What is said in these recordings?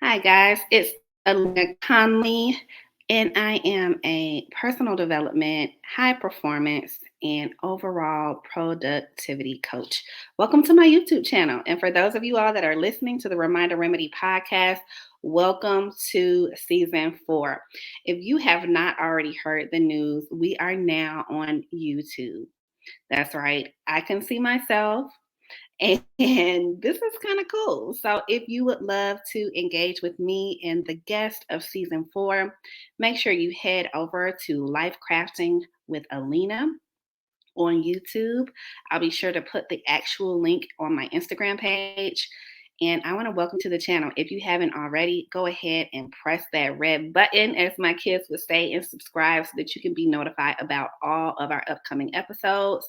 Hi, guys. It's Alena Conley, and I am a personal development, high performance, and overall productivity coach. Welcome to my YouTube channel. And for those of you all that are listening to the Reminder Remedy podcast, welcome to season 4. If you have not already heard the news, we are now on YouTube. That's right. I can see myself. And this is kind of cool. So, if you would love to engage with me and the guest of season 4, make sure you head over to Lifecrafting with Alena on YouTube. I'll be sure to put the actual link on my Instagram page. And I want to welcome to the channel. If you haven't already, go ahead and press that red button, as my kids would say, and subscribe so that you can be notified about all of our upcoming episodes.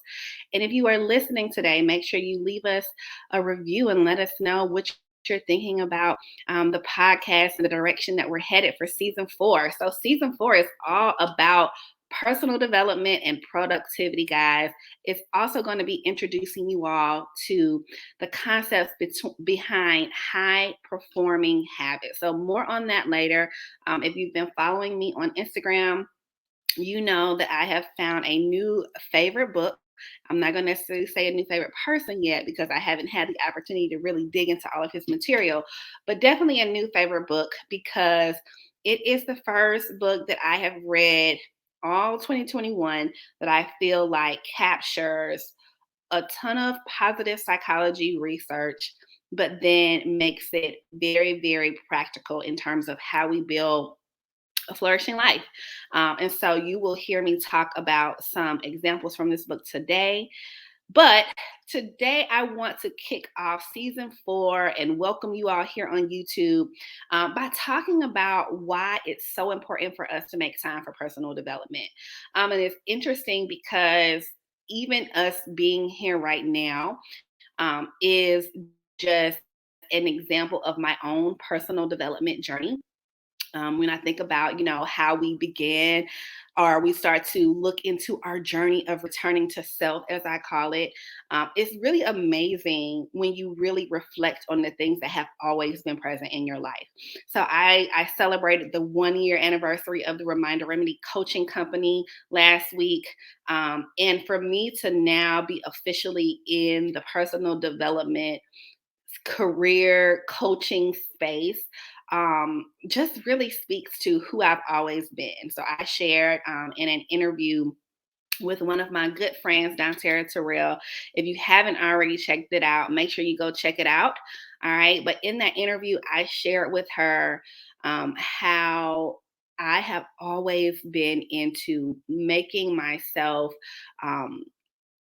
And if you are listening today, make sure you leave us a review and let us know what you're thinking about the podcast and the direction that we're headed for season 4. So, season 4 is all about personal development and productivity, guys. It's also going to be introducing you all to the concepts behind high performing habits. So, more on that later. If you've been following me on Instagram, you know that I have found a new favorite book. I'm not going to necessarily say a new favorite person yet because I haven't had the opportunity to really dig into all of his material, but definitely a new favorite book because it is the first book that I have read all 2021 that I feel like captures a ton of positive psychology research, but then makes it very, very practical in terms of how we build a flourishing life. And so you will hear me talk about some examples from this book today. But today I want to kick off season 4 and welcome you all here on YouTube by talking about why it's so important for us to make time for personal development. And it's interesting because even us being here right now is just an example of my own personal development journey. When I think about, how we began, or we start to look into our journey of returning to self, as I call it, it's really amazing when you really reflect on the things that have always been present in your life. So I celebrated the 1 year anniversary of the Reminder Remedy Coaching Company last week. And for me to now be officially in the personal development career coaching space just really speaks to who I've always been. So I shared in an interview with one of my good friends down Terrell. If you haven't already checked it out, make sure you go check it out. All right. But in that interview, I shared with her how I have always been into making myself um,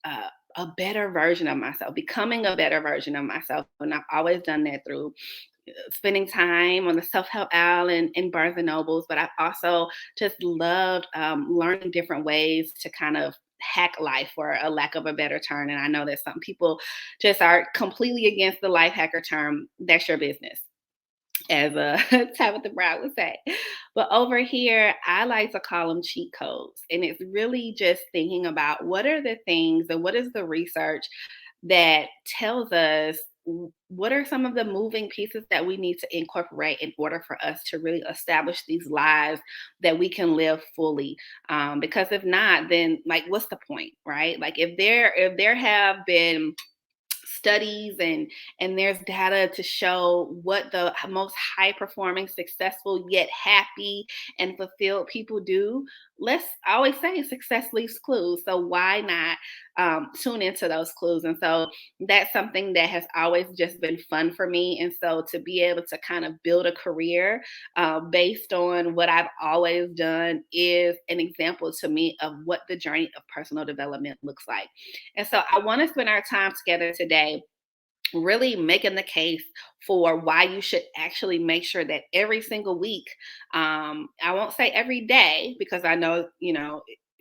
a better version of myself, becoming a better version of myself. And I've always done that through spending time on the self-help aisle and Barnes and Nobles, but I've also just loved learning different ways to kind of hack life, for a lack of a better term. And I know that some people just are completely against the life hacker term. That's your business, as Tabitha Brown would say. But over here, I like to call them cheat codes. And it's really just thinking about what are the things and what is the research that tells us what are some of the moving pieces that we need to incorporate in order for us to really establish these lives that we can live fully. Because if not, then like what's the point, right? Like if there have been studies and there's data to show what the most high performing, successful yet happy and fulfilled people do, let's I always say success leaves clues. So why not tune into those clues? And so that's something that has always just been fun for me. And so to be able to kind of build a career based on what I've always done is an example to me of what the journey of personal development looks like. And so I want to spend our time together today really making the case for why you should actually make sure that every single week, I won't say every day because I know,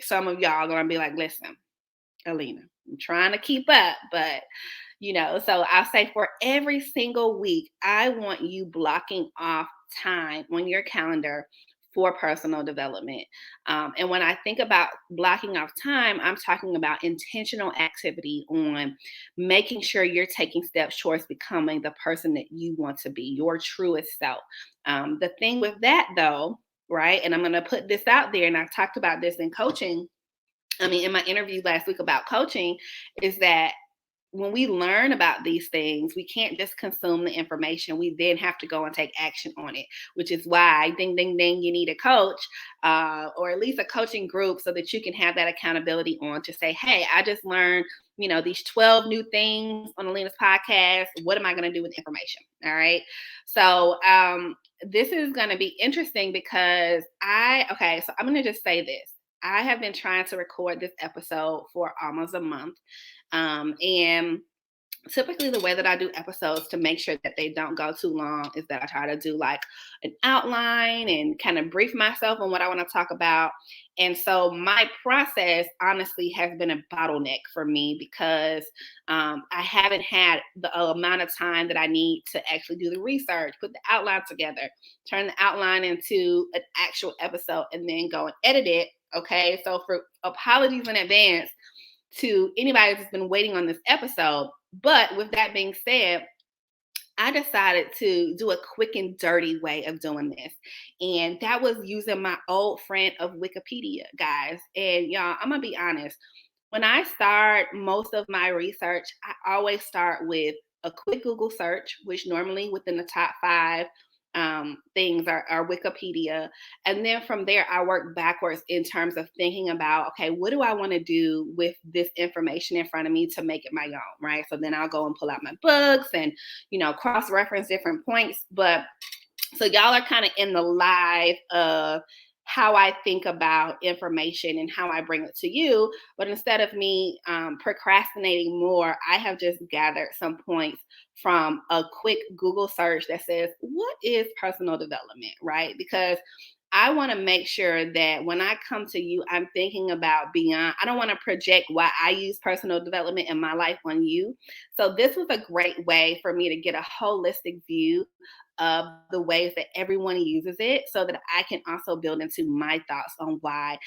some of y'all are going to be like, listen, Alena, I'm trying to keep up, but so I'll say for every single week, I want you blocking off time on your calendar for personal development. And when I think about blocking off time, I'm talking about intentional activity on making sure you're taking steps towards becoming the person that you want to be, your truest self. The thing with that, though, right? And I'm going to put this out there, and I've talked about this in coaching. I mean, in my interview last week about coaching, is that when we learn about these things, we can't just consume the information. We then have to go and take action on it, which is why, ding, ding, ding, you need a coach, or at least a coaching group, so that you can have that accountability on to say, hey, I just learned, these 12 new things on Alena's podcast. What am I going to do with the information? All right. So this is going to be interesting because so I'm going to just say this. I have been trying to record this episode for almost a month. And typically the way that I do episodes to make sure that they don't go too long is that I try to do like an outline and kind of brief myself on what I want to talk about. And so my process honestly has been a bottleneck for me because I haven't had the amount of time that I need to actually do the research, put the outline together, turn the outline into an actual episode, and then go and edit it. Okay, so for apologies in advance to anybody that's been waiting on this episode. But with that being said, I decided to do a quick and dirty way of doing this. And that was using my old friend of Wikipedia, guys. And y'all, I'm going to be honest. When I start most of my research, I always start with a quick Google search, which normally within the top 5 things are Wikipedia. And then from there, I work backwards in terms of thinking about, okay, what do I want to do with this information in front of me to make it my own, right? So then I'll go and pull out my books and, cross-reference different points. But so y'all are kind of in the live of how I think about information and how I bring it to you. But instead of me procrastinating more, I have just gathered some points from a quick Google search that says, what is personal development, right? Because I want to make sure that when I come to you, I'm thinking about beyond. I don't want to project why I use personal development in my life on you. So this was a great way for me to get a holistic view of the ways that everyone uses it, so that I can also build into my thoughts on why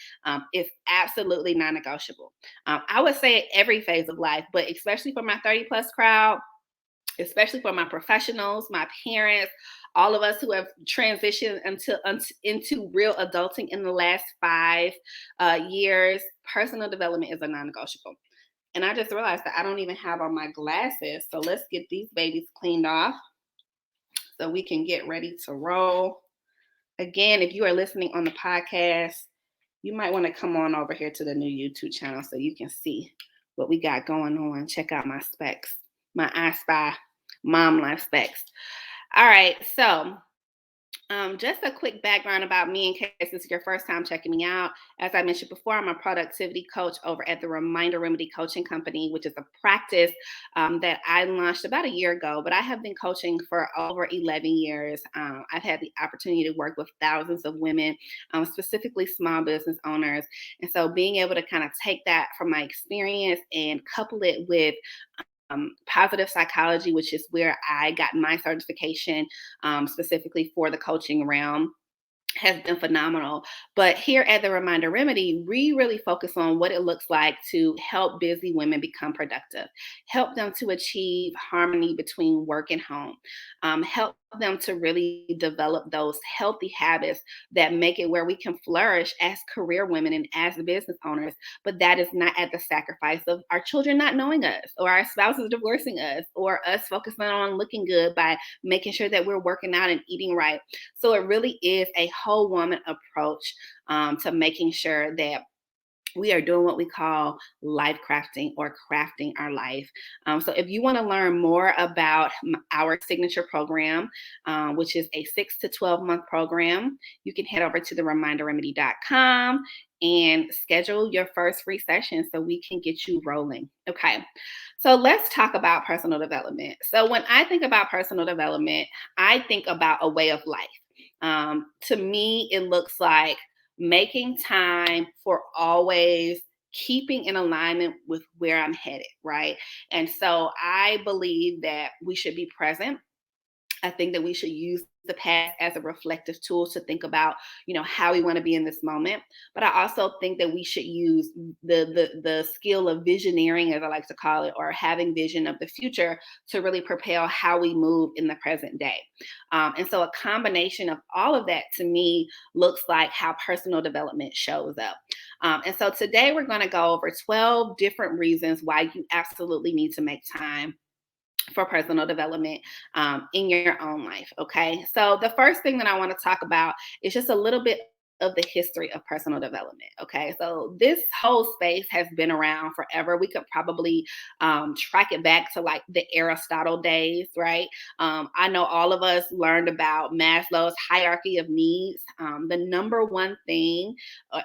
it's absolutely non-negotiable. I would say at every phase of life, but especially for my 30 plus crowd, especially for my professionals, my parents, all of us who have transitioned into real adulting in the last 5 years, personal development is a non-negotiable. And I just realized that I don't even have on my glasses. So let's get these babies cleaned off so we can get ready to roll. Again, if you are listening on the podcast, you might want to come on over here to the new YouTube channel so you can see what we got going on. Check out my specs, my I Spy Mom Life specs. All right, so just a quick background about me in case this is your first time checking me out. As I mentioned before, I'm a productivity coach over at the Reminder Remedy Coaching Company, which is a practice that I launched about a year ago, but I have been coaching for over 11 years. I've had the opportunity to work with thousands of women, specifically small business owners. And so being able to kind of take that from my experience and couple it with positive psychology, which is where I got my certification specifically for the coaching realm, has been phenomenal. But here at the Reminder Remedy, we really focus on what it looks like to help busy women become productive, help them to achieve harmony between work and home, help them to really develop those healthy habits that make it where we can flourish as career women and as business owners. But that is not at the sacrifice of our children not knowing us, or our spouses divorcing us, or us focusing on looking good by making sure that we're working out and eating right. So it really is a whole woman approach to making sure that we are doing what we call life crafting, or crafting our life. So if you want to learn more about our signature program, which is a 6 to 12 month program, you can head over to thereminderremedy.com and schedule your first free session so we can get you rolling. Okay, so let's talk about personal development. So when I think about personal development, I think about a way of life. To me, it looks like making time for always keeping in alignment with where I'm headed, right? And so I believe that we should be present. I think that we should use the past as a reflective tool to think about, how we want to be in this moment. But I also think that we should use the skill of visioneering, as I like to call it, or having vision of the future to really propel how we move in the present day. And so a combination of all of that to me looks like how personal development shows up. And so today we're going to go over 12 different reasons why you absolutely need to make time for personal development in your own life. Okay. So, the first thing that I want to talk about is just a little bit of the history of personal development. Okay. So, this whole space has been around forever. We could probably track it back to like the Aristotle days, right? I know all of us learned about Maslow's hierarchy of needs. The number one thing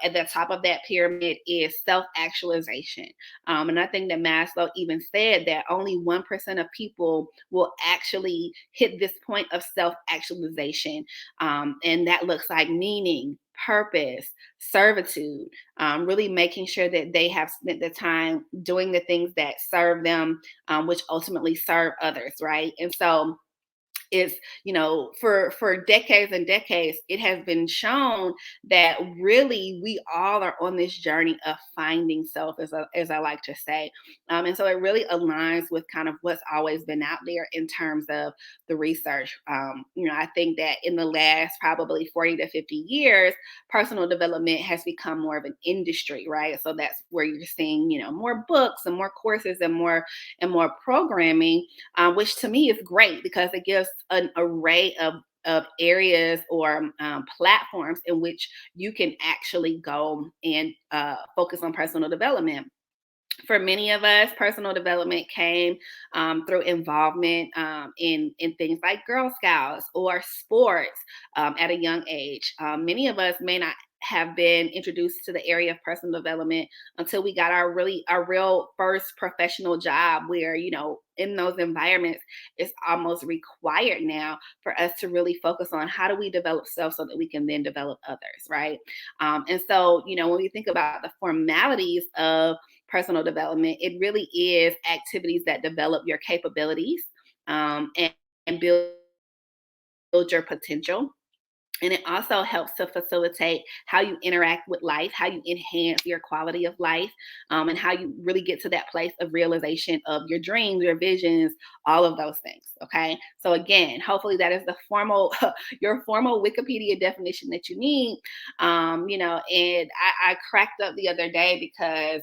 at the top of that pyramid is self actualization. And I think that Maslow even said that only 1% of people will actually hit this point of self actualization. And that looks like meaning, purpose, servitude, really making sure that they have spent the time doing the things that serve them, which ultimately serve others, right? And so, is for decades and decades it has been shown that really we all are on this journey of finding self, as I like to say. And so it really aligns with kind of what's always been out there in terms of the research. I think that in the last probably 40 to 50 years, personal development has become more of an industry, right? So that's where you're seeing more books and more courses and more programming, which to me is great because it gives an array of areas or platforms in which you can actually go and focus on personal development. For many of us, personal development came through involvement in things like Girl Scouts or sports at a young age. Many of us may not have been introduced to the area of personal development until we got our real first professional job, where in those environments it's almost required now for us to really focus on how do we develop self so that we can then develop others, right? And so when we think about the formalities of personal development, it really is activities that develop your capabilities, and build your potential. And it also helps to facilitate how you interact with life, how you enhance your quality of life, and how you really get to that place of realization of your dreams, your visions, all of those things. Okay. So again, hopefully that is the formal, your formal Wikipedia definition that you need. And I cracked up the other day because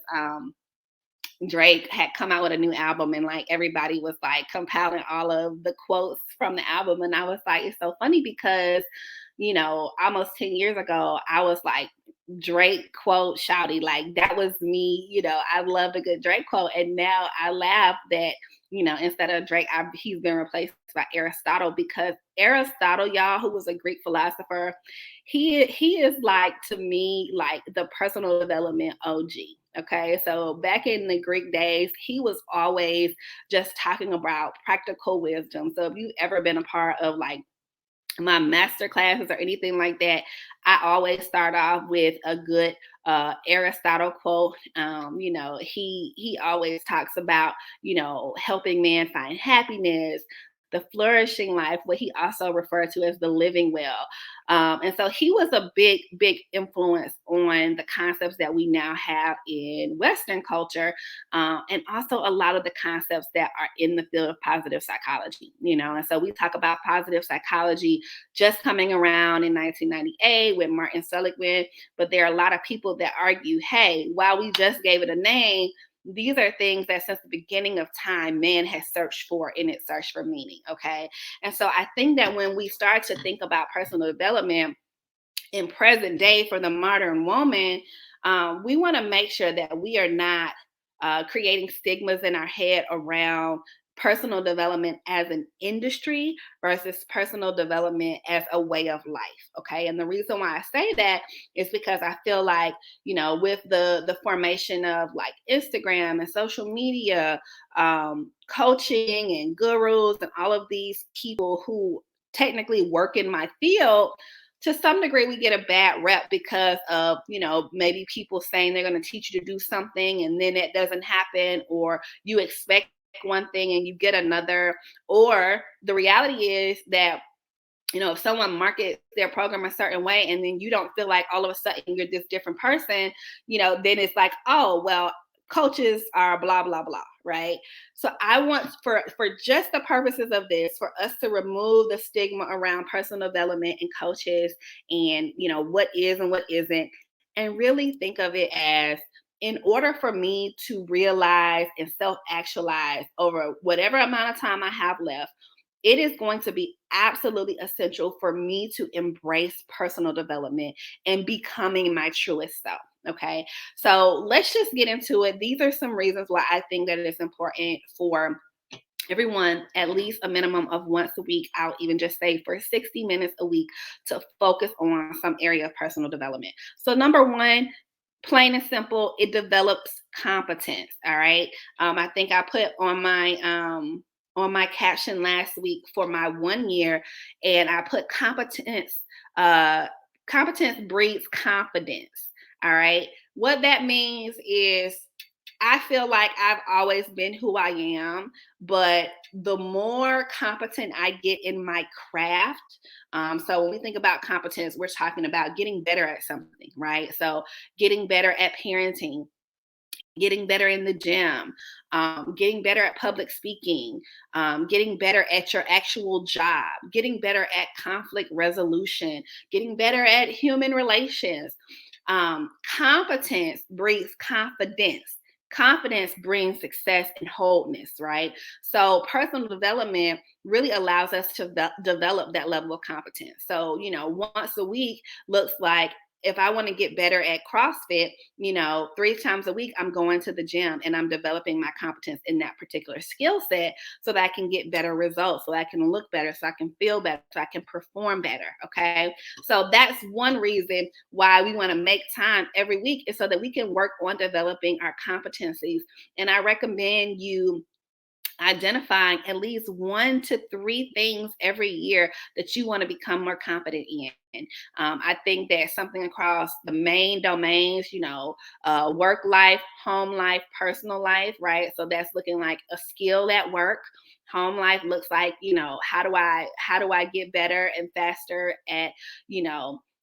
Drake had come out with a new album, and like everybody was like compiling all of the quotes from the album. And I was like, it's so funny because, almost 10 years ago, I was like, Drake quote shouty. Like that was me, I loved a good Drake quote. And now I laugh that, instead of Drake, he's been replaced by Aristotle, because Aristotle, y'all, who was a Greek philosopher, he is like, to me, like the personal development OG. Okay, so back in the Greek days, he was always just talking about practical wisdom. So if you've ever been a part of like my master classes or anything like that, I always start off with a good Aristotle quote. He always talks about helping man find happiness, the flourishing life, what he also referred to as the living well. And so he was a big influence on the concepts that we now have in Western culture, and also a lot of the concepts that are in the field of positive psychology. And so we talk about positive psychology just coming around in 1998 with Martin Seligman, but there are a lot of people that argue, hey, while we just gave it a name, these are things that since the beginning of time, man has searched for in its search for meaning. Okay. And so I think that when we start to think about personal development in present day for the modern woman, we want to make sure that we are not creating stigmas in our head around personal development as an industry versus personal development as a way of life. Okay. And the reason why I say that is because I feel like, with the formation of like Instagram and social media, coaching and gurus and all of these people who technically work in my field, to some degree we get a bad rep because of maybe people saying they're going to teach you to do something and then it doesn't happen, or you expect one thing and you get another. Or the reality is that, if someone markets their program a certain way and then you don't feel like all of a sudden you're this different person, then it's like, oh, well, coaches are blah, blah, blah, right? So I want for just the purposes of this, for us to remove the stigma around personal development and coaches and, what is and what isn't, and really think of it as, in order for me to realize and self-actualize over whatever amount of time I have left, it is going to be absolutely essential for me to embrace personal development and becoming my truest self. Okay. So let's just get into it. These are some reasons why I think that it is important for everyone, at least a minimum of once a week. I'll even just say for 60 minutes a week to focus on some area of personal development. So, number one, plain and simple, it develops competence. All right. I think I put on my caption last week for my 1 year, and I put competence. Competence breeds confidence. All right. What that means is, I feel like I've always been who I am, but the more competent I get in my craft, so when we think about competence, we're talking about getting better at something, right? So getting better at parenting, getting better in the gym, getting better at public speaking, getting better at your actual job, getting better at conflict resolution, getting better at human relations. Competence breeds confidence. Confidence brings success and wholeness, right? So personal development really allows us to develop that level of competence. So, once a week looks like, if I want to get better at CrossFit, 3 times a week, I'm going to the gym and I'm developing my competence in that particular skill set so that I can get better results, so I can look better, so I can feel better, so I can perform better. Okay. So that's one reason why we want to make time every week, is so that we can work on developing our competencies. And I recommend you identifying at least 1 to 3 things every year that you want to become more confident in. I think that something across the main domains, work life, home life, personal life, right? So that's looking like a skill at work. Home life looks like, how do I get better and faster at,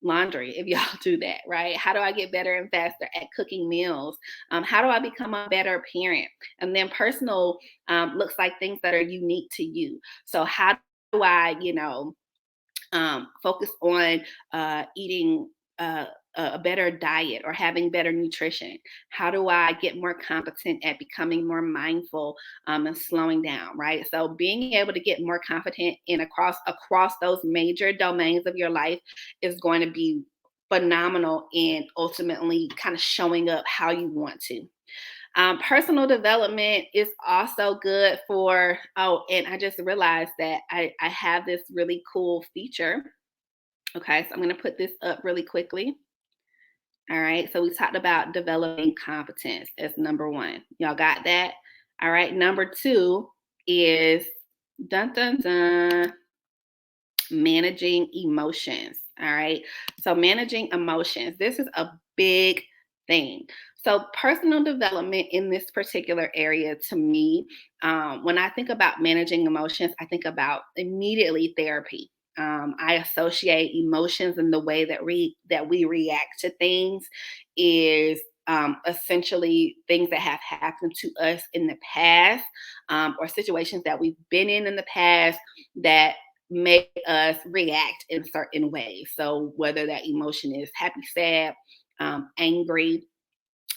laundry, if y'all do that, right? How do I get better and faster at cooking meals? How do I become a better parent? And then personal looks like things that are unique to you. So how do I, focus on eating a better diet or having better nutrition? How do I get more competent at becoming more mindful and slowing down? Right. So being able to get more confident in across those major domains of your life is going to be phenomenal and ultimately kind of showing up how you want to. Personal development is also good for, oh, and I just realized that I have this really cool feature. Okay, so I'm going to put this up really quickly. All right, so we talked about developing competence as number one. Y'all got that? All right, number two is dun dun dun, managing emotions. All right. So, managing emotions, this is a big thing. So, personal development in this particular area, to me, when I think about managing emotions, I think about immediately therapy. I associate emotions and the way that we react to things is essentially things that have happened to us in the past, or situations that we've been in the past that make us react in certain ways. So whether that emotion is happy, sad, angry.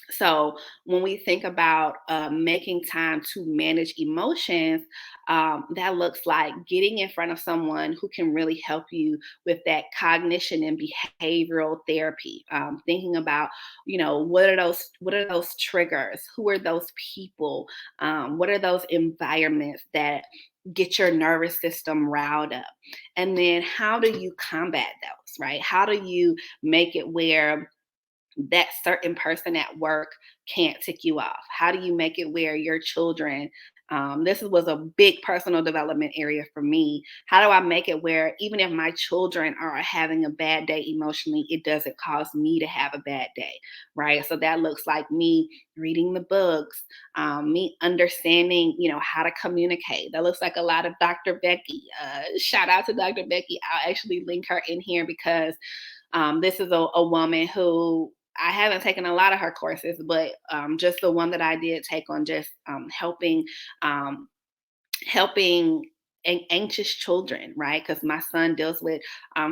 So when we think about making time to manage emotions, that looks like getting in front of someone who can really help you with that cognition and behavioral therapy. Thinking about, what are those triggers? Who are those people? What are those environments that get your nervous system riled up? And then how do you combat those, right? How do you make it where that certain person at work can't tick you off? How do you make it where your children This was a big personal development area for me. How do I make it where even if my children are having a bad day emotionally, it doesn't cause me to have a bad day, right? So that looks like me reading the books, me understanding, how to communicate. That looks like a lot of Dr. Becky. Shout out to Dr. Becky. I'll actually link her in here because this is a woman who I haven't taken a lot of her courses, but just the one that I did take on just um, helping anxious children, right? Because my son deals with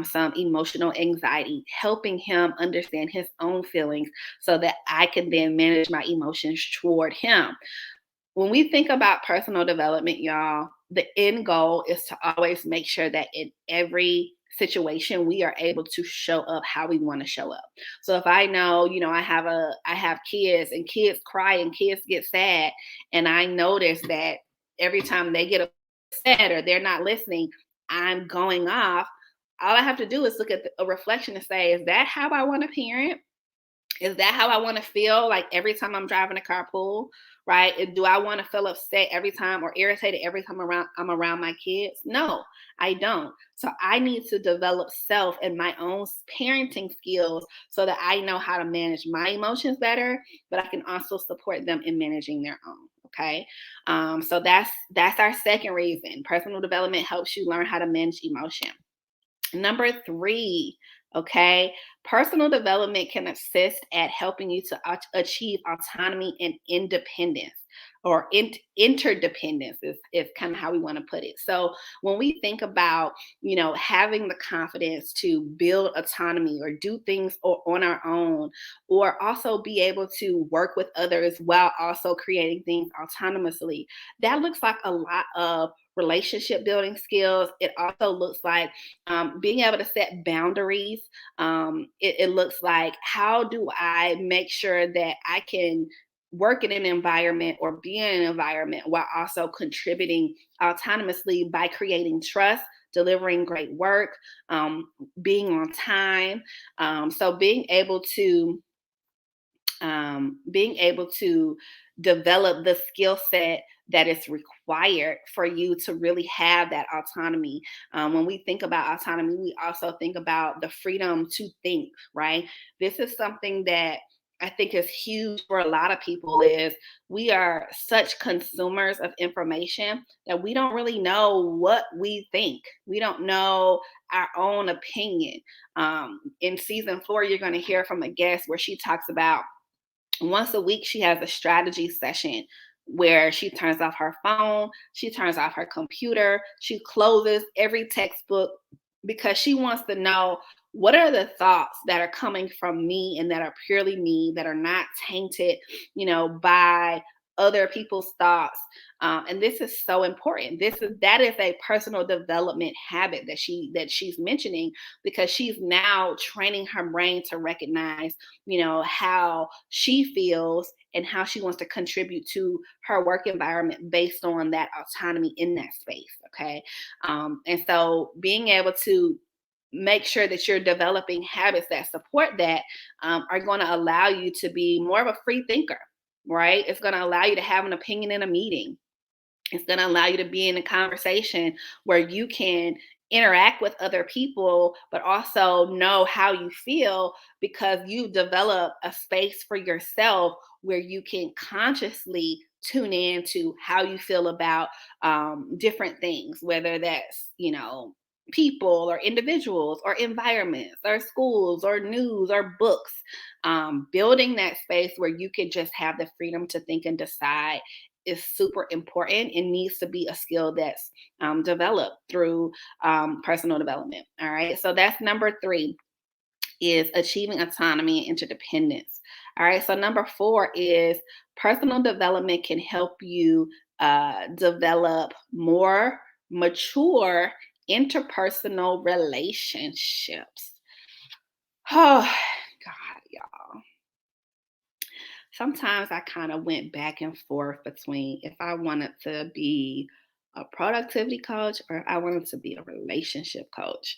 some emotional anxiety, helping him understand his own feelings so that I can then manage my emotions toward him. When we think about personal development, y'all, the end goal is to always make sure that in every situation we are able to show up how we want to show up. So if I know, I have kids and kids cry and kids get sad, and I notice that every time they get upset or they're not listening, I'm going off. All I have to do is look at a reflection and say, is that how I want to parent? Is that how I want to feel like every time I'm driving a carpool, right? Do I want to feel upset every time or irritated every time I'm around my kids? No, I don't. So I need to develop self and my own parenting skills so that I know how to manage my emotions better, but I can also support them in managing their own. Okay. So that's our second reason. Personal development helps you learn how to manage emotion. Number three, okay, personal development can assist at helping you to achieve autonomy and independence or interdependence is kind of how we want to put it. So when we think about, having the confidence to build autonomy or do things on our own, or also be able to work with others while also creating things autonomously, that looks like a lot of relationship building skills. It also looks like being able to set boundaries. It looks like, how do I make sure that I can work in an environment or be in an environment while also contributing autonomously by creating trust, delivering great work, being on time. So being able to develop the skill set that is required for you to really have that autonomy. When we think about autonomy, we also think about the freedom to think, right? This is something that I think is huge for a lot of people. Is we are such consumers of information that we don't really know what we think. We don't know our own opinion. In season 4, you're going to hear from a guest where she talks about once a week she has a strategy session where she turns off her phone, she turns off her computer, she closes every textbook because she wants to know, what are the thoughts that are coming from me and that are purely me, that are not tainted, by other people's thoughts. And this is so important. That is a personal development habit that she's mentioning, because she's now training her brain to recognize, how she feels and how she wants to contribute to her work environment based on that autonomy in that space. Okay. And so being able to make sure that you're developing habits that support that, are going to allow you to be more of a free thinker, right? It's going to allow you to have an opinion in a meeting. It's going to allow you to be in a conversation where you can interact with other people, but also know how you feel, because you develop a space for yourself where you can consciously tune in to how you feel about different things, whether that's, people or individuals or environments or schools or news or books. Building that space where you can just have the freedom to think and decide is super important and needs to be a skill that's developed through personal development. All right. So that's number 3, is achieving autonomy and interdependence. All right. So number 4 is personal development can help you develop more mature interpersonal relationships. Oh, God, y'all. Sometimes I kind of went back and forth between if I wanted to be a productivity coach or I wanted to be a relationship coach.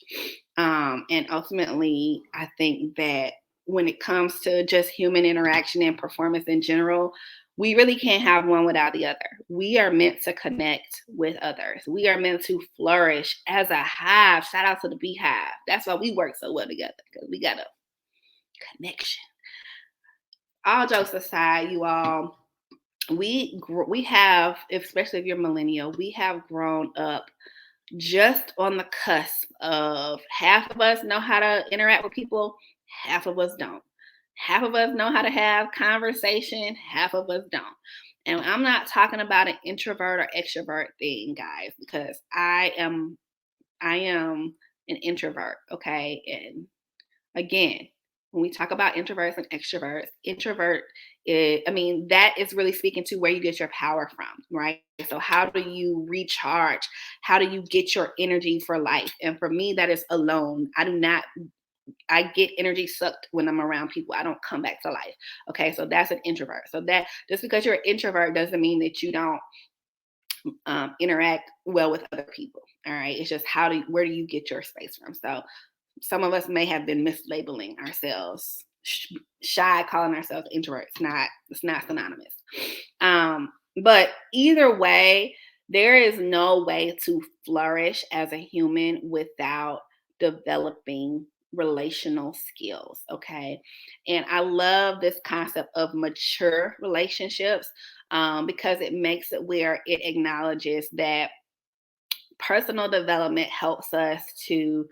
And ultimately, I think that when it comes to just human interaction and performance in general, We really can't have one without the other. We are meant to connect with others. We are meant to flourish as a hive. Shout out to the beehive. That's why we work so well together, because we got a connection. All jokes aside, you all, we have, especially if you're millennial, we have grown up just on the cusp of half of us know how to interact with people, half of us don't. Half of us know how to have conversation, half of us don't. And I'm not talking about an introvert or extrovert thing, guys, because I am an introvert, okay? And again, when we talk about introverts and extroverts, introvert I mean, that is really speaking to where you get your power from, right? So, how do you recharge? How do you get your energy for life? And for me, that is alone. I get energy sucked when I'm around people. I don't come back to life. Okay, so that's an introvert. So, that just because you're an introvert doesn't mean that you don't interact well with other people. All right, it's just where do you get your space from? So, some of us may have been mislabeling ourselves shy, calling ourselves introverts. It's not synonymous. But either way, there is no way to flourish as a human without developing relational skills. Okay, and I love this concept of mature relationships, because it makes it where it acknowledges that personal development helps us to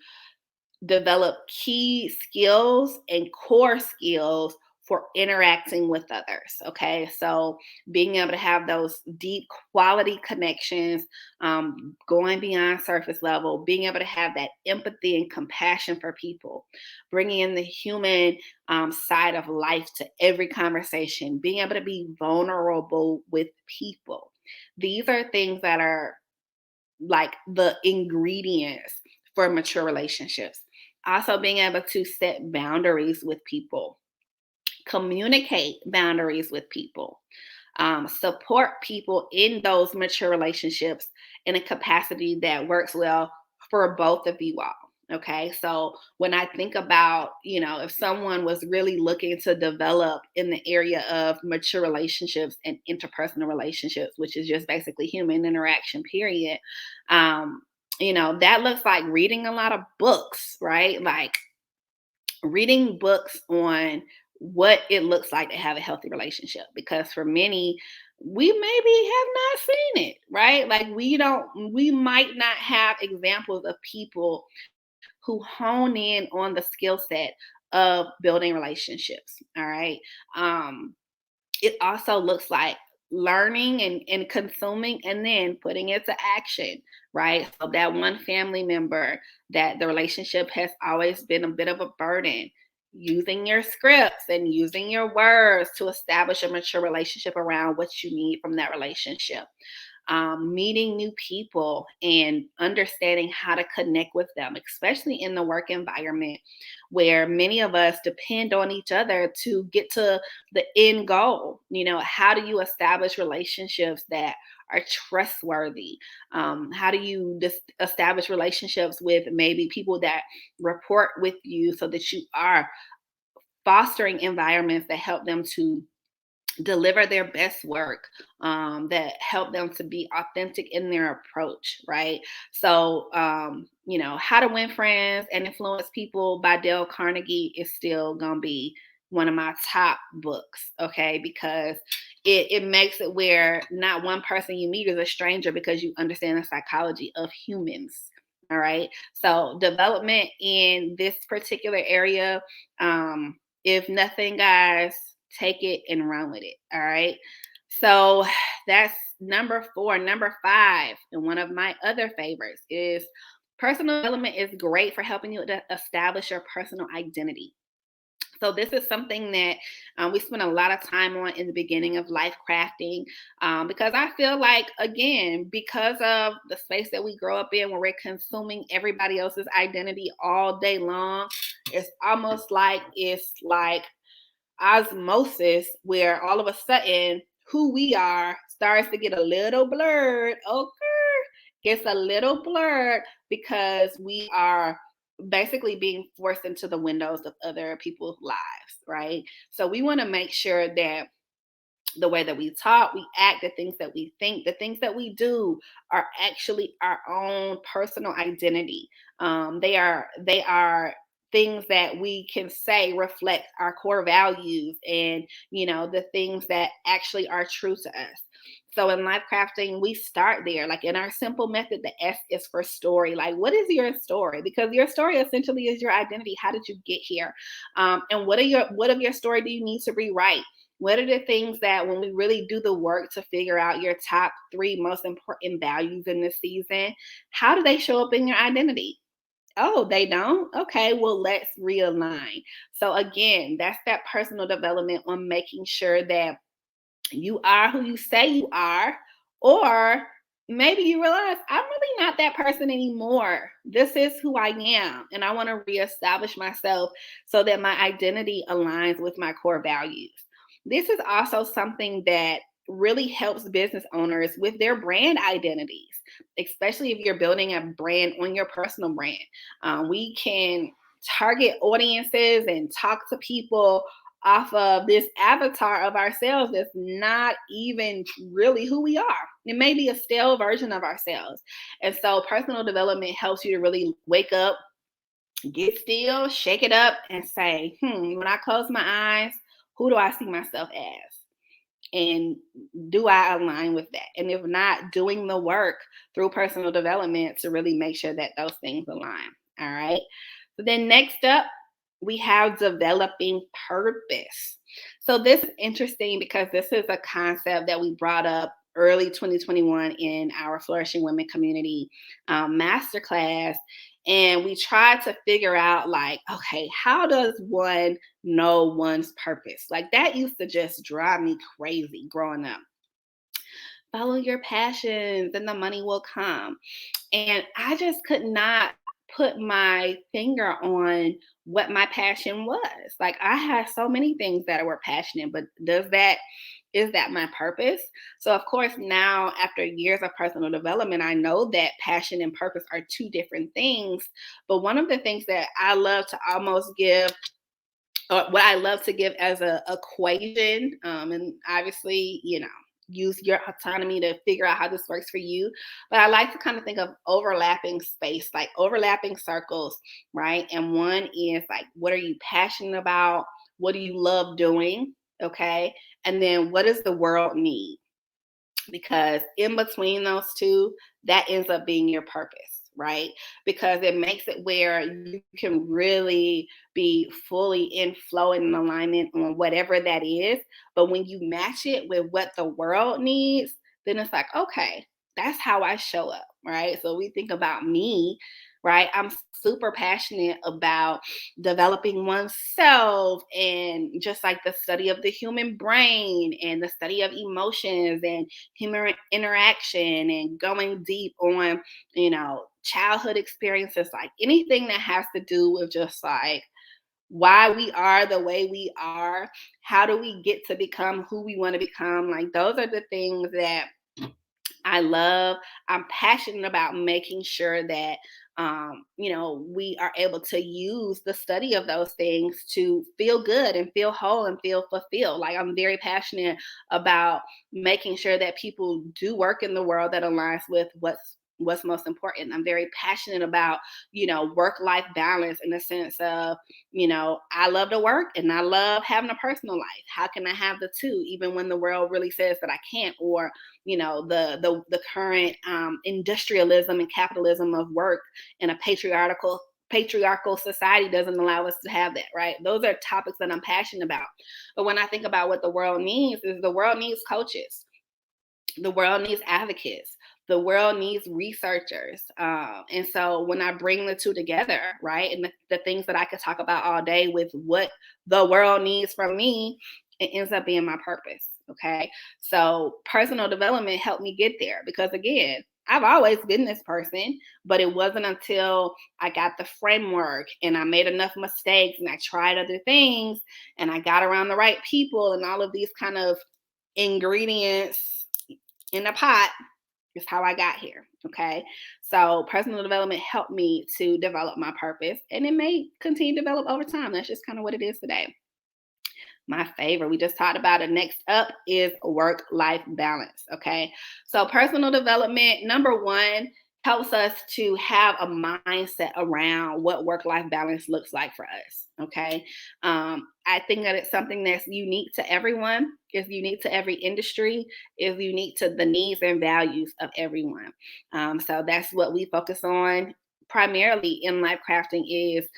develop key skills and core skills for interacting with others. Okay, so being able to have those deep quality connections, going beyond surface level, being able to have that empathy and compassion for people, bringing in the human side of life to every conversation, being able to be vulnerable with people. These are things that are like the ingredients for mature relationships. Also, being able to set boundaries with people, communicate boundaries with people, support people in those mature relationships in a capacity that works well for both of you all. Okay, so when I think about, if someone was really looking to develop in the area of mature relationships and interpersonal relationships, which is just basically human interaction, period, um, that looks like reading a lot of books, right? Like reading books on what it looks like to have a healthy relationship, because for many, we maybe have not seen it, right? Like we might not have examples of people who hone in on the skill set of building relationships. All right. um it also looks like learning and consuming and then putting it to action, right? So that one family member that the relationship has always been a bit of a burden, using your scripts and using your words to establish a mature relationship around what you need from that relationship, meeting new people and understanding how to connect with them, especially in the work environment where many of us depend on each other to get to the end goal. How do you establish relationships that are trustworthy? How do you establish relationships with maybe people that report with you so that you are fostering environments that help them to deliver their best work, that help them to be authentic in their approach, right? So, How to Win Friends and Influence People by Dale Carnegie is still going to be one of my top books, okay? Because it makes it where not one person you meet is a stranger because you understand the psychology of humans. All right. So, development in this particular area, if nothing, guys, take it and run with it. All right. So that's number four. Number five, and one of my other favorites, is personal development is great for helping you to establish your personal identity. So this is something that we spend a lot of time on in the beginning of life crafting, because I feel like, again, because of the space that we grow up in, where we're consuming everybody else's identity all day long, it's like osmosis, where all of a sudden who we are starts to get a little blurred. Okay, gets a little blurred because we are basically being forced into the windows of other people's lives, right? So we want to make sure that The way that we talk, we act, the things that we think, the things that we do are actually our own personal identity. They are things that we can say reflect our core values and the things that actually are true to us. So in life crafting, we start there. Like in our simple method, the S is for story. Like, what is your story? Because your story essentially is your identity. How did you get here? And what of your story do you need to rewrite? What are the things that when we really do the work to figure out your top three most important values in this season, how do they show up in your identity? Oh, they don't? Okay, well, let's realign. So, again, that's that personal development on making sure that you are who you say you are, or maybe you realize I'm really not that person anymore. This is who I am, and I want to reestablish myself so that my identity aligns with my core values. This is also something that really helps business owners with their brand identities, especially if you're building a brand on your personal brand. We can target audiences and talk to people off of this avatar of ourselves that's not even really who we are. It may be a stale version of ourselves. And so personal development helps you to really wake up, get still, shake it up, and say, when I close my eyes, who do I see myself as? And do I align with that? And if not, doing the work through personal development to really make sure that those things align. All right. So then next up, we have developing purpose. So this is interesting because this is a concept that we brought up early 2021 in our Flourishing Women Community masterclass. And we tried to figure out, like, okay, how does one know one's purpose? Like, that used to just drive me crazy growing up. Follow your passions and the money will come. And I just could not put my finger on what my passion was. Like, I had so many things that were passionate, but is that my purpose? So of course, now after years of personal development, I know that passion and purpose are two different things. But one of the things that I love to almost give, or what I love to give as a equation, and obviously, use your autonomy to figure out how this works for you. But I like to kind of think of overlapping space, like overlapping circles, right? And one is like, what are you passionate about? What do you love doing? Okay. And then what does the world need? Because in between those two, that ends up being your purpose, right? Because it makes it where you can really be fully in flow and in alignment on whatever that is. But when you match it with what the world needs, then it's like, okay, that's how I show up, right? So we think about me, right? I'm super passionate about developing oneself and just like the study of the human brain and the study of emotions and human interaction and going deep on, childhood experiences, like anything that has to do with just like why we are the way we are, how do we get to become who we want to become. Like those are the things that I love. I'm passionate about making sure that we are able to use the study of those things to feel good and feel whole and feel fulfilled. Like I'm very passionate about making sure that people do work in the world that aligns with what's most important. I'm very passionate about, work life balance in the sense of, I love to work and I love having a personal life. How can I have the two, even when the world really says that I can't? Or the current industrialism and capitalism of work in a patriarchal society doesn't allow us to have that, right? Those are topics that I'm passionate about. But when I think about what the world needs, is the world needs coaches, the world needs advocates, the world needs researchers. And so when I bring the two together, right, and the things that I could talk about all day with what the world needs from me, it ends up being my purpose. Okay. So personal development helped me get there because, again, I've always been this person, but it wasn't until I got the framework and I made enough mistakes and I tried other things and I got around the right people and all of these kind of ingredients in a pot is how I got here. Okay. So personal development helped me to develop my purpose and it may continue to develop over time. That's just kind of what it is today. my favorite. We just talked about it. Next up is work-life balance. Okay. So personal development, number one, helps us to have a mindset around what work-life balance looks like for us. Okay. I think that it's something that's unique to everyone, is unique to every industry, is unique to the needs and values of everyone. So that's what we focus on primarily in life crafting is,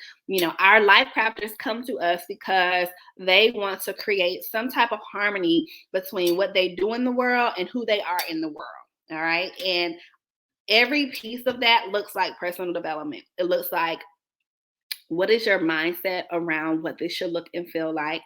our life crafters come to us because they want to create some type of harmony between what they do in the world and who they are in the world. All right. And every piece of that looks like personal development. It looks like, what is your mindset around what this should look and feel like?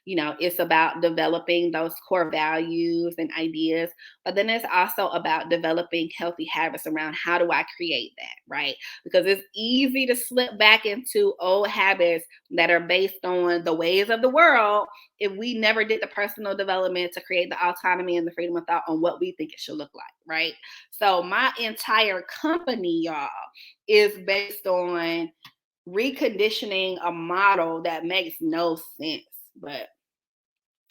It's about developing those core values and ideas, but then it's also about developing healthy habits around how do I create that, right? Because it's easy to slip back into old habits that are based on the ways of the world if we never did the personal development to create the autonomy and the freedom of thought on what we think it should look like, right? So my entire company, y'all, is based on reconditioning a model that makes no sense. But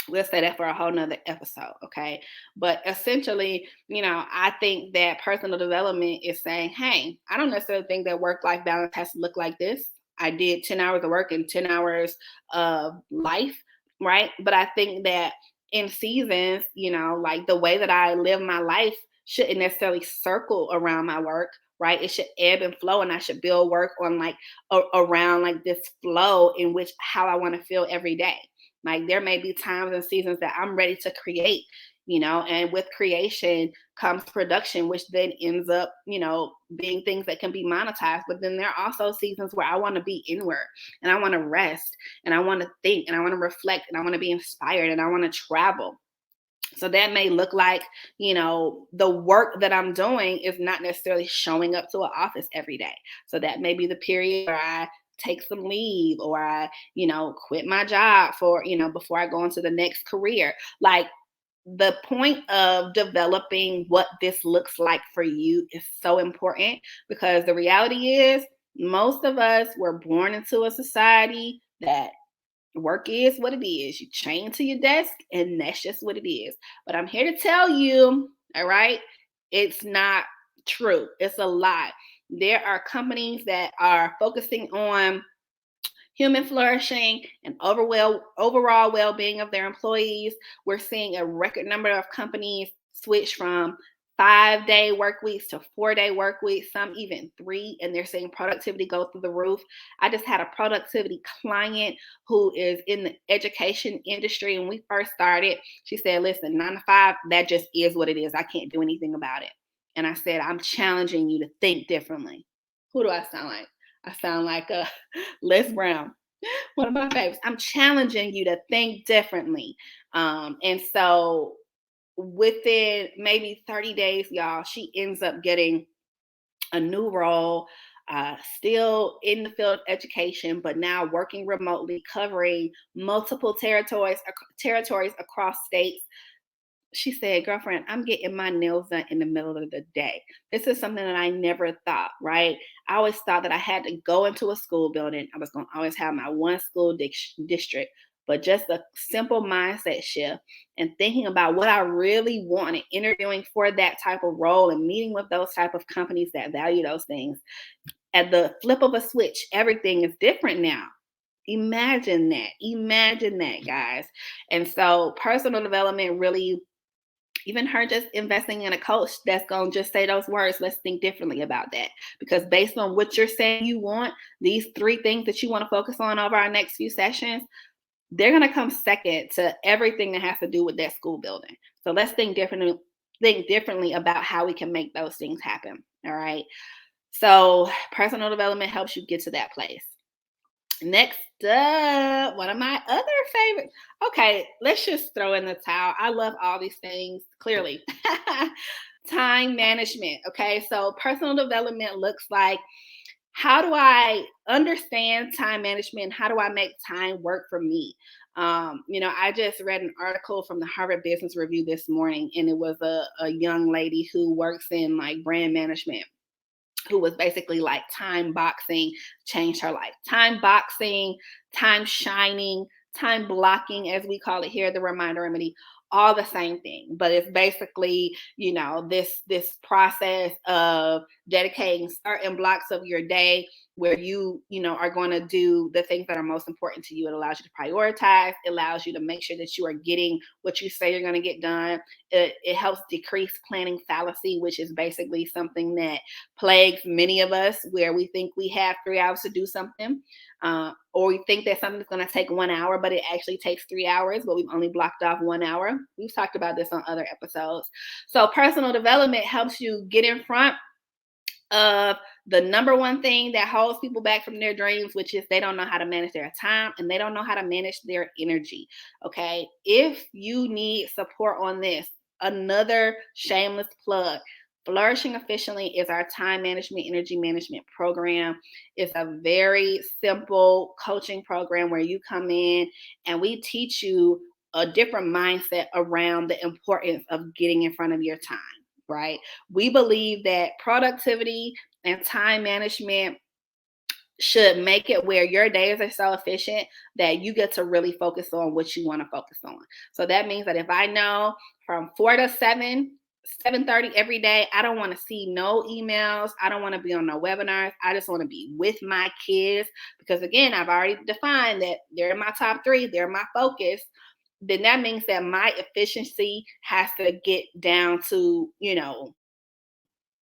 we'll say that for a whole nother episode. Okay. But essentially, I think that personal development is saying, hey, I don't necessarily think that work-life balance has to look like this. I did 10 hours of work and 10 hours of life, right? But I think that in seasons, like the way that I live my life shouldn't necessarily circle around my work, right? It should ebb and flow, and I should build work on like around like this flow in which how I want to feel every day. Like there may be times and seasons that I'm ready to create, and with creation comes production, which then ends up, being things that can be monetized. But then there are also seasons where I want to be inward and I want to rest and I want to think and I want to reflect and I want to be inspired and I want to travel. So that may look like, the work that I'm doing is not necessarily showing up to an office every day. So that may be the period where I take some leave or I, quit my job for, before I go into the next career. Like the point of developing what this looks like for you is so important because the reality is most of us were born into a society that work is what it is. You chain to your desk, and that's just what it is. But I'm here to tell you, all right, it's not true. It's a lie. There are companies that are focusing on human flourishing and overall well-being of their employees. We're seeing a record number of companies switch from 5-day work weeks to 4-day work weeks, some even 3, and they're seeing productivity go through the roof. I just had a productivity client who is in the education industry. And when we first started, she said, listen, 9 to 5, that just is what it is. I can't do anything about it. And I said, I'm challenging you to think differently. Who do I sound like? I sound like Les Brown, one of my favorites. I'm challenging you to think differently. And so within maybe 30 days, y'all, she ends up getting a new role, still in the field of education, but now working remotely, covering multiple territories across states. She said, girlfriend, I'm getting my nails done in the middle of the day. This is something that I never thought, right? I always thought that I had to go into a school building. I was going to always have my one school district, but just a simple mindset shift and thinking about what I really wanted, interviewing for that type of role and meeting with those type of companies that value those things. At the flip of a switch, everything is different now. Imagine that, guys. And so personal development really, even her just investing in a coach that's going to just say those words, let's think differently about that. Because based on what you're saying you want, these 3 things that you want to focus on over our next few sessions, they're going to come second to everything that has to do with that school building. So let's think differently about how we can make those things happen. All right. So personal development helps you get to that place. Next up, one of my other favorites. Okay, let's just throw in the towel. I love all these things, clearly. Time management. Okay, so personal development looks like, how do I understand time management? How do I make time work for me? I just read an article from the Harvard Business Review this morning, and it was a young lady who works in like brand management, who was basically like time boxing changed her life. Time boxing, time shining, time blocking, as we call it here, the reminder remedy, all the same thing. But it's basically, this process of dedicating certain blocks of your day where you are going to do the things that are most important to you. It allows you to prioritize. It allows you to make sure that you are getting what you say you're going to get done. It helps decrease planning fallacy, which is basically something that plagues many of us, where we think we have 3 hours to do something, or we think that something's going to take 1 hour, but it actually takes 3 hours, but we've only blocked off 1 hour. We've talked about this on other episodes. So personal development helps you get in front of the number one thing that holds people back from their dreams, which is they don't know how to manage their time and they don't know how to manage their energy. Okay. If you need support on this, another shameless plug. Flourishing Efficiently is our time management, energy management program. It's a very simple coaching program where you come in and we teach you a different mindset around the importance of getting in front of your time, right? We believe that productivity and time management should make it where your days are so efficient that you get to really focus on what you want to focus on. So that means that if I know from 4 to 7, 7:30 every day, I don't want to see no emails. I don't want to be on no webinars. I just want to be with my kids because, again, I've already defined that they're my top 3. They're my focus. Then that means that my efficiency has to get down to,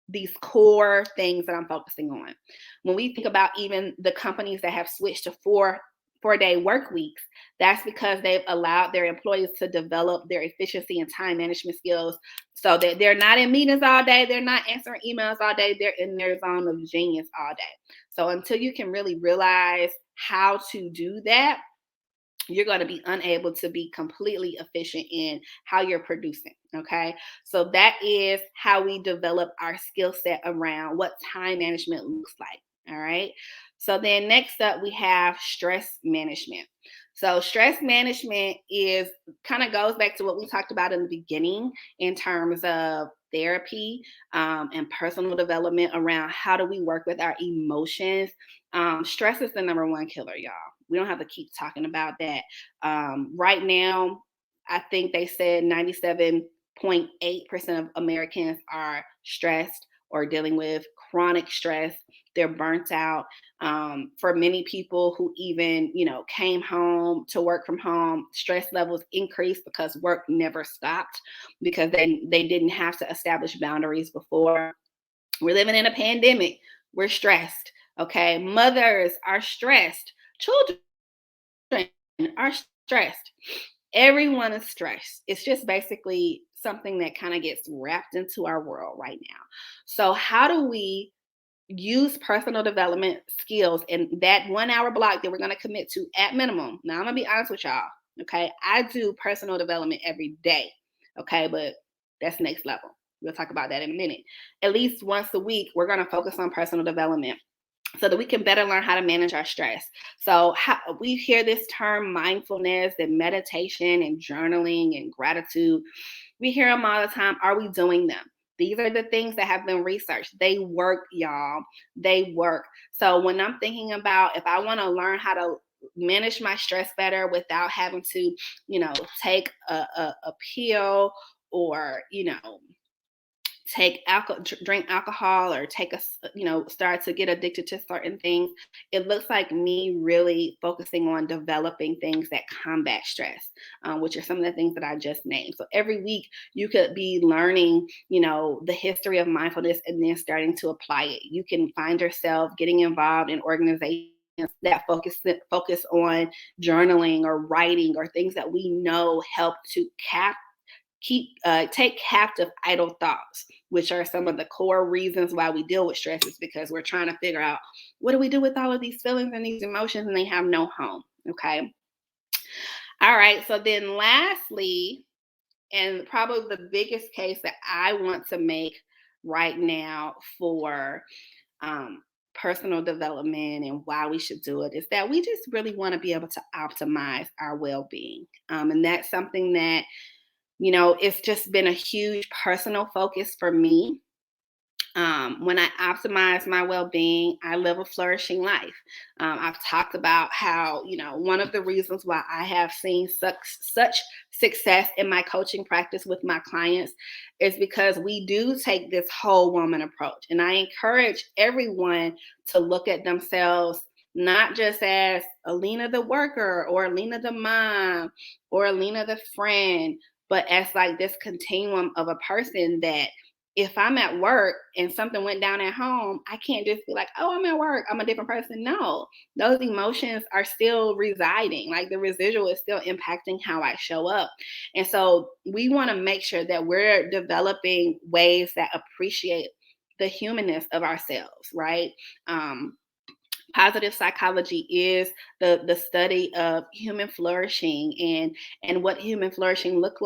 these core things that I'm focusing on. When we think about even the companies that have switched to four-day work weeks, that's because they've allowed their employees to develop their efficiency and time management skills so that they're not in meetings all day, they're not answering emails all day, they're in their zone of genius all day. So until you can really realize how to do that, you're going to be unable to be completely efficient in how you're producing. Okay. So that is how we develop our skill set around what time management looks like. All right. So then next up, we have stress management. So stress management is kind of goes back to what we talked about in the beginning in terms of therapy and personal development around how do we work with our emotions. Stress is the number one killer, y'all. We don't have to keep talking about that. Right now, I think they said 97.8% of Americans are stressed or dealing with chronic stress. They're burnt out. For many people who even, came home to work from home, stress levels increased because work never stopped because they didn't have to establish boundaries before. We're living in a pandemic. We're stressed. Okay. Mothers are stressed. Children are stressed. Everyone is stressed. It's just basically something that kind of gets wrapped into our world right now. So, how do we use personal development skills in that 1 hour block that we're going to commit to at minimum? Now, I'm going to be honest with y'all. Okay. I do personal development every day. Okay. But that's next level. We'll talk about that in a minute. At least once a week, we're going to focus on personal development so that we can better learn how to manage our stress. So we hear this term mindfulness and meditation and journaling and gratitude. We hear them all the time. Are we doing them? These are the things that have been researched. They work, y'all. They work. So when I'm thinking about if I want to learn how to manage my stress better without having to, take a pill or, take alcohol, drink alcohol, or start to get addicted to certain things, it looks like me really focusing on developing things that combat stress, which are some of the things that I just named. So every week you could be learning, the history of mindfulness and then starting to apply it. You can find yourself getting involved in organizations that focus on journaling or writing or things that we know help to take captive idle thoughts, which are some of the core reasons why we deal with stress, is because we're trying to figure out what do we do with all of these feelings and these emotions, and they have no home. Okay. All right. So then lastly, and probably the biggest case that I want to make right now for personal development and why we should do it is that we just really want to be able to optimize our well-being. And that's something that it's just been a huge personal focus for me. When I optimize my well-being, I live a flourishing life. I've talked about how, one of the reasons why I have seen such success in my coaching practice with my clients is because we do take this whole woman approach. And I encourage everyone to look at themselves not just as Alena the worker or Alena the mom or Alena the friend, but as like this continuum of a person that if I'm at work and something went down at home, I can't just be like, oh, I'm at work, I'm a different person. No, those emotions are still residing. Like the residual is still impacting how I show up. And so we want to make sure that we're developing ways that appreciate the humanness of ourselves, right? Positive psychology is the study of human flourishing, and what human flourishing looks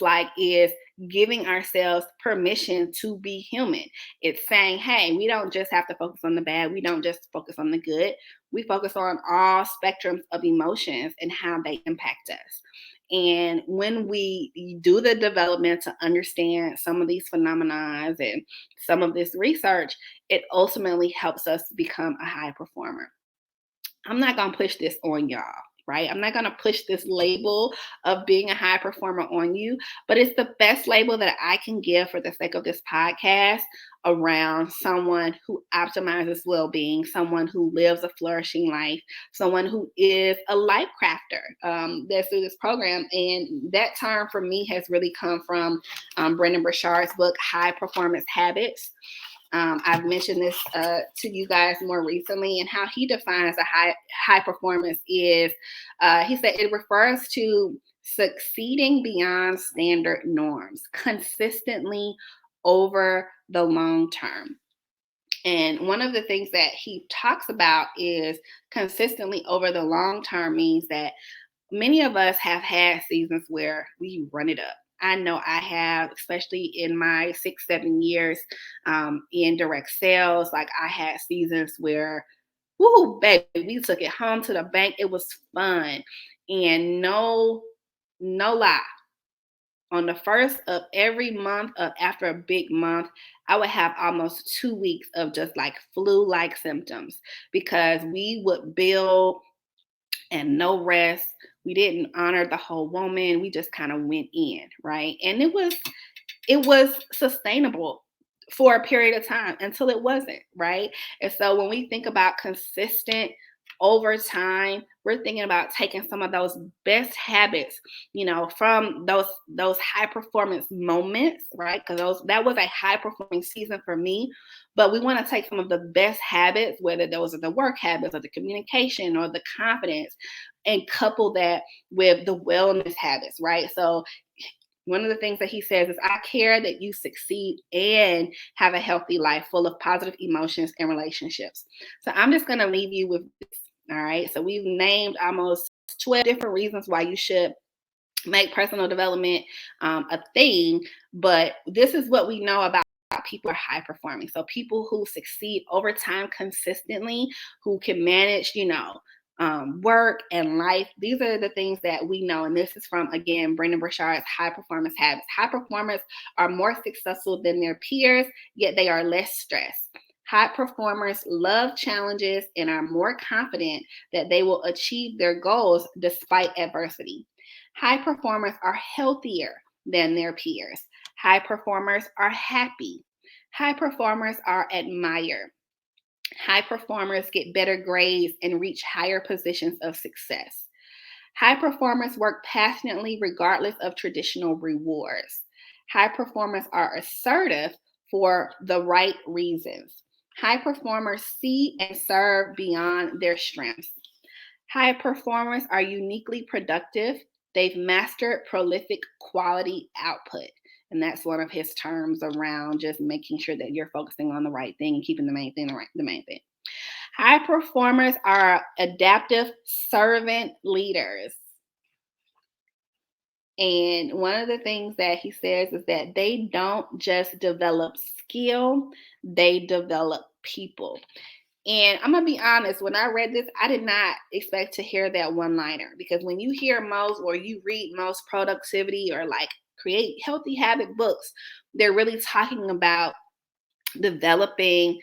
like is giving ourselves permission to be human. It's saying, hey, we don't just have to focus on the bad, we don't just focus on the good, we focus on all spectrums of emotions and how they impact us. And when we do the development to understand some of these phenomena and some of this research, it ultimately helps us to become a high performer. I'm not going to push this on y'all, right? I'm not going to push this label of being a high performer on you, but it's the best label that I can give for the sake of this podcast around someone who optimizes well being, someone who lives a flourishing life, someone who is a life crafter that's through this program. And that term for me has really come from Brendon Burchard's book, High Performance Habits. I've mentioned this to you guys more recently, and how he defines a high performance is, he said it refers to succeeding beyond standard norms consistently over the long term. And one of the things that he talks about is consistently over the long term means that many of us have had seasons where we run it up. I know I have, especially in my 6, 7 years in direct sales. Like I had seasons where, whoo, baby, we took it home to the bank. It was fun, and no lie. On the first of every month of after a big month, I would have almost 2 weeks of just like flu-like symptoms because we would build and no rest. We didn't honor the whole woman. We just kind of went in, right? And it was sustainable for a period of time until it wasn't, right? And so when we think about consistent over time, we're thinking about taking some of those best habits, from those high performance moments, right? Because that was a high performing season for me. But we want to take some of the best habits, whether those are the work habits or the communication or the confidence, and couple that with the wellness habits, right? So one of the things that he says is, I care that you succeed and have a healthy life full of positive emotions and relationships. So I'm just going to leave you with this. All right. So we've named almost 12 different reasons why you should make personal development a thing. But this is what we know about people who are high performing. So people who succeed over time consistently, who can manage, work and life. These are the things that we know. And this is from, again, Brendon Burchard's High Performance Habits. High performers are more successful than their peers, yet they are less stressed. High performers love challenges and are more confident that they will achieve their goals despite adversity. High performers are healthier than their peers. High performers are happy. High performers are admired. High performers get better grades and reach higher positions of success. High performers work passionately regardless of traditional rewards. High performers are assertive for the right reasons. High performers see and serve beyond their strengths. High performers are uniquely productive. They've mastered prolific quality output. And that's one of his terms around just making sure that you're focusing on the right thing and keeping the main thing the main thing. High performers are adaptive servant leaders. And one of the things that he says is that they don't just develop skill, they develop people. And I'm gonna be honest, when I read this, I did not expect to hear that one liner, because when you hear most or you read most productivity or like create healthy habit books, they're really talking about developing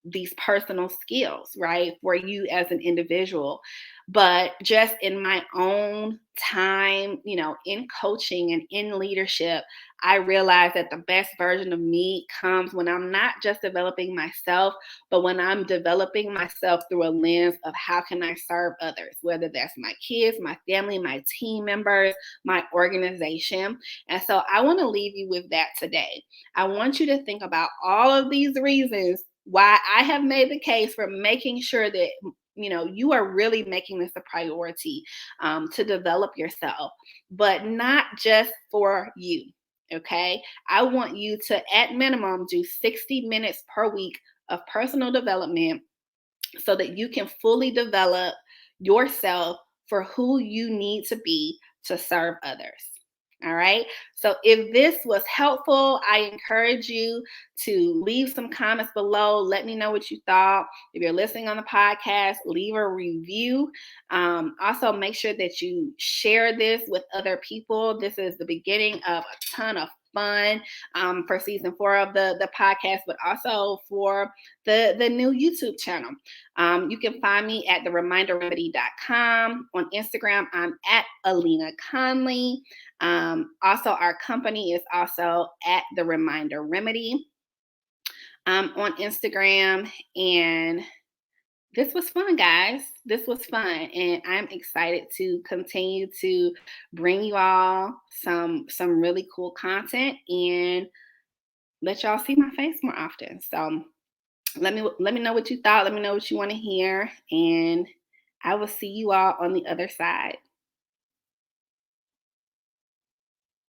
these personal skills, right, for you as an individual. But just in my own time, in coaching and in leadership, I realize that the best version of me comes when I'm not just developing myself, but when I'm developing myself through a lens of how can I serve others, whether that's my kids, my family, my team members, my organization. And so I want to leave you with that today. I want you to think about all of these reasons why I have made the case for making sure that you are really making this a priority, to develop yourself, but not just for you. Okay, I want you to at minimum do 60 minutes per week of personal development so that you can fully develop yourself for who you need to be to serve others. All right. So if this was helpful, I encourage you to leave some comments below. Let me know what you thought. If you're listening on the podcast, leave a review. Also, make sure that you share this with other people. This is the beginning of a ton of fun, for season 4 of the podcast, but also for the new YouTube channel. You can find me at thereminderremedy.com. On Instagram, I'm at Alena Conley. Also, our company is also at The Reminder Remedy, on Instagram. And this was fun, guys. This was fun. And I'm excited to continue to bring you all some really cool content and let y'all see my face more often. So let me know what you thought. Let me know what you want to hear. And I will see you all on the other side.